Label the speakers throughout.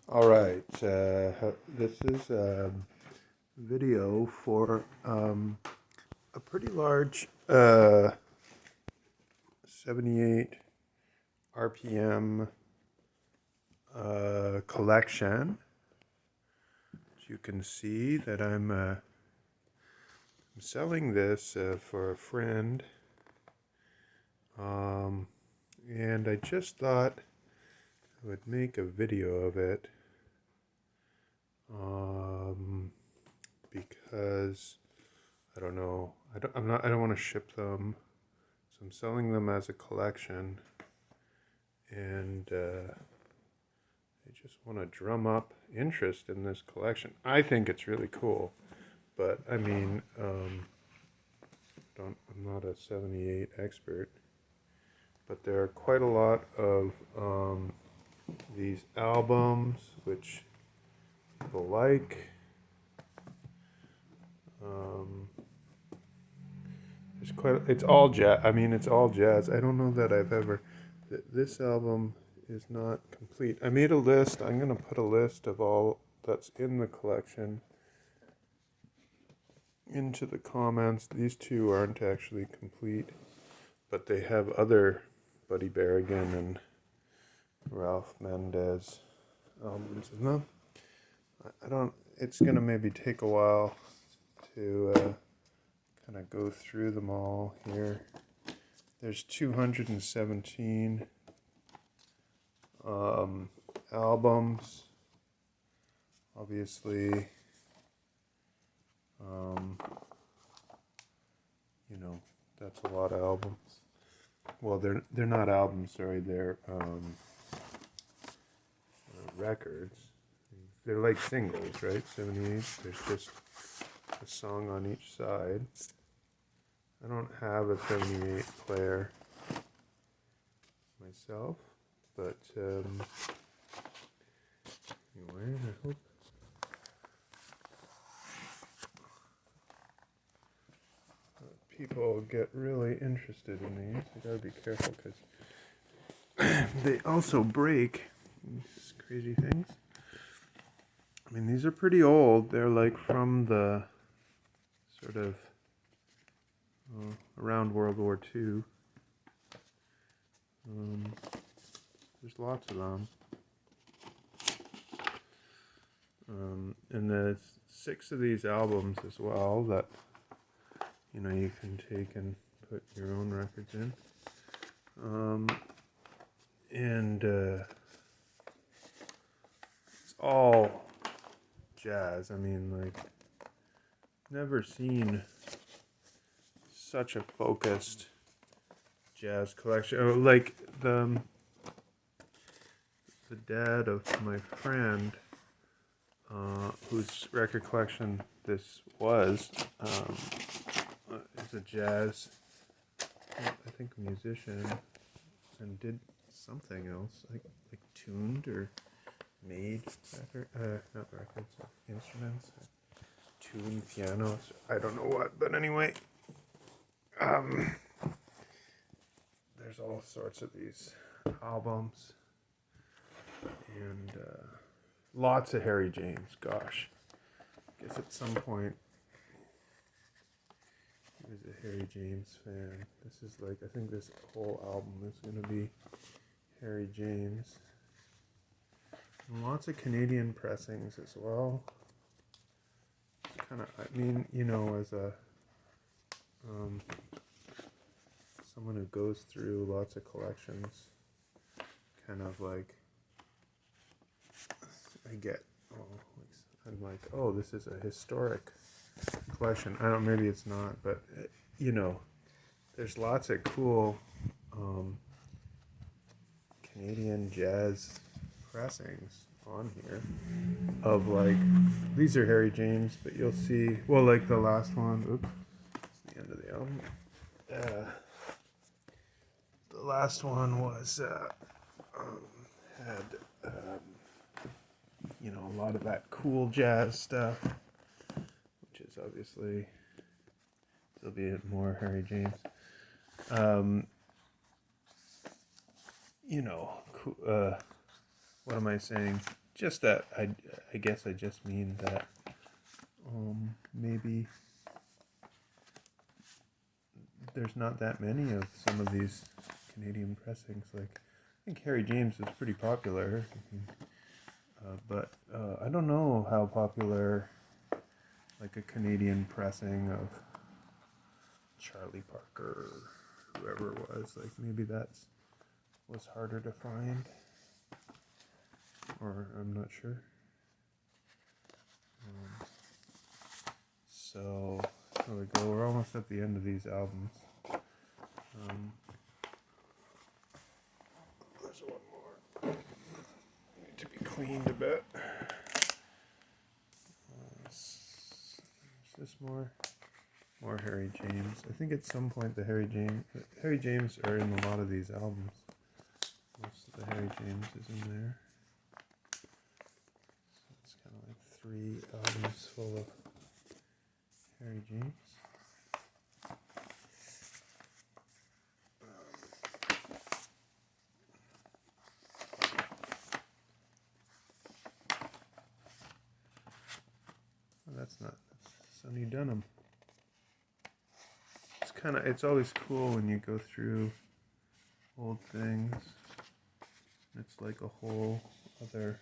Speaker 1: All right, this is a video for a pretty large 78 RPM collection. As you can see that I'm selling this for a friend, and I just thought I would make a video of it. Because I don't know, I don't want to ship them, so I'm selling them as a collection, and I just want to drum up interest in this collection. I think it's really cool, but I mean, I'm not a 78 expert, but there are quite a lot of these albums which people like. It's all jazz. I mean, it's all jazz. I don't know that I've ever. This album is not complete. I made a list. I'm gonna put a list of all that's in the collection into the comments. These two aren't actually complete, but they have other Buddy Berrigan and Ralph Mendez albums in them. I don't. It's gonna maybe take a while to kind of go through them all here. There's 217 albums. Obviously, that's a lot of albums. Well, they're not albums. Sorry, they're records. They're like singles, right? 78. There's just a song on each side. I don't have a 78 player myself, but anyway, I hope people get really interested in these. I gotta be careful because they also break. These crazy things. I mean, these are pretty old. They're like from the sort of around World War II. There's lots of them. And there's 6 of these albums as well that, you can take and put your own records in. And it's all jazz. I mean, like, never seen such a focused jazz collection. Oh, like the dad of my friend, whose record collection this was, is a jazz, I think, musician, and did something else, like tuned or made not records, instruments, tuned pianos. I don't know what, but anyway, there's all sorts of these albums, and lots of Harry James. Gosh, I guess at some point he was a Harry James fan. This is like, I think this whole album is going to be Harry James. And lots of Canadian pressings as well. Kind of, I mean, as a someone who goes through lots of collections, kind of like, I'm like, oh, this is a historic collection. I don't, maybe it's not, but there's lots of cool Canadian jazz pressings on here of, like, these are Harry James, but you'll see, well, like the last one, it's the end of the album. The last one was had a lot of that cool jazz stuff, which is obviously still be more Harry James. What am I saying? just that I guess I just mean that maybe there's not that many of some of these Canadian pressings. Like, I think Harry James is pretty popular, but I don't know how popular like a Canadian pressing of Charlie Parker or whoever it was. Like, maybe was harder to find, or I'm not sure. So there we go. We're almost at the end of these albums. There's one more. Need to be cleaned a bit. Is this more Harry James? I think at some point the Harry James are in a lot of these albums. Most of the Harry James is in there. So it's kind of like 3 albums full of Harry James. That's Sonny Dunham. It's always cool when you go through old things. It's like a whole other,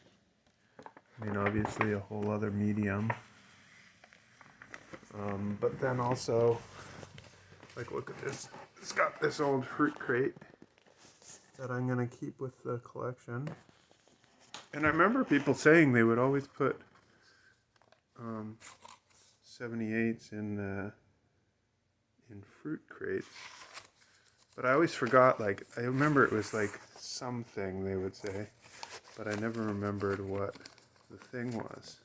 Speaker 1: obviously a whole other medium. But then also, like, look at this. It's got this old fruit crate that I'm going to keep with the collection. And I remember people saying they would always put 78s in fruit crates. But I always forgot, like, I remember it was like something they would say, but I never remembered what the thing was.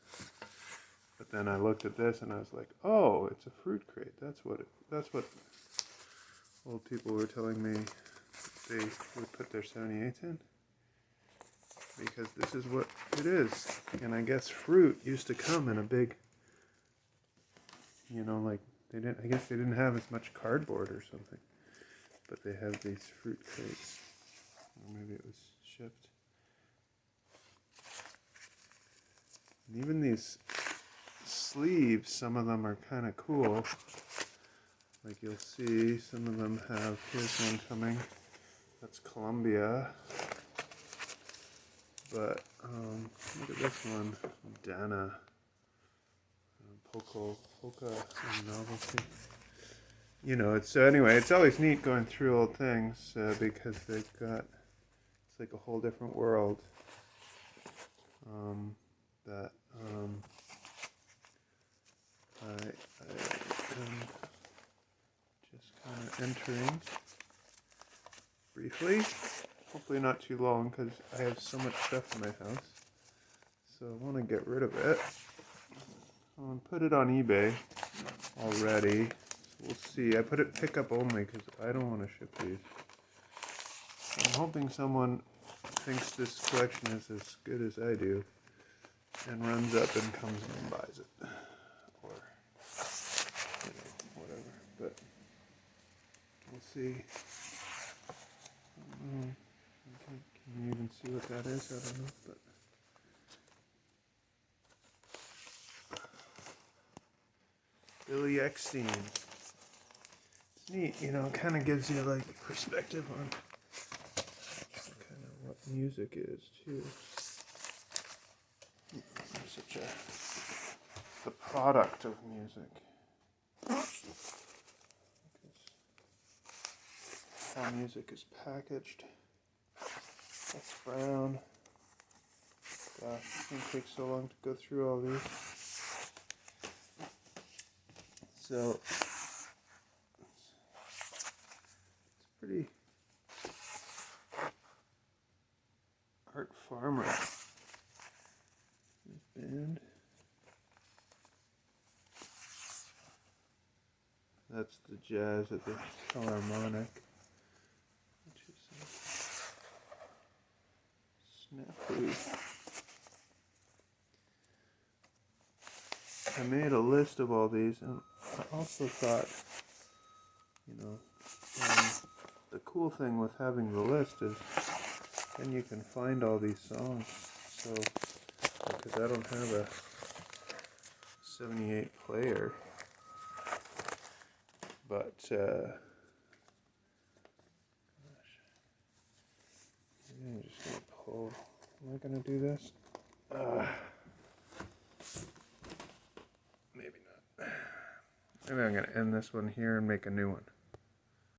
Speaker 1: But then I looked at this and I was like, oh, it's a fruit crate. That's what old people were telling me they would put their 78s in. Because this is what it is. And I guess fruit used to come in a big, like, I guess they didn't have as much cardboard or something. But they have these fruit crates. Or maybe it was shipped. And even these sleeves, some of them are kind of cool. Like, you'll see, some of them have, here's one coming. That's Columbia. But, look at this one. Dana. Polka and novelty. It's always neat going through old things because they've got, it's like a whole different world that I am just kind of entering briefly. Hopefully not too long because I have so much stuff in my house. So I want to get rid of it. I'll put it on eBay already. So we'll see. I put it pickup only because I don't want to ship these. I'm hoping someone thinks this collection is as good as I do and runs up and comes and buys it. Or, whatever. But we'll see. Can you even see what that is? I don't know. But Billy Eckstein. It's neat, it kind of gives you like perspective on kind of what music is too. Such the product of music. How music is packaged. That's brown. Gosh, it's going to take so long to go through all these. So, it's pretty Art Farmer band. That's the jazz at the Philharmonic, which is snafu. I made a list of all these, and I also thought, the cool thing with having the list is then you can find all these songs. So because I don't have a 78 player. But, gosh. I'm just going to pull. Am I going to do this? Maybe not. Maybe I'm going to end this one here and make a new one.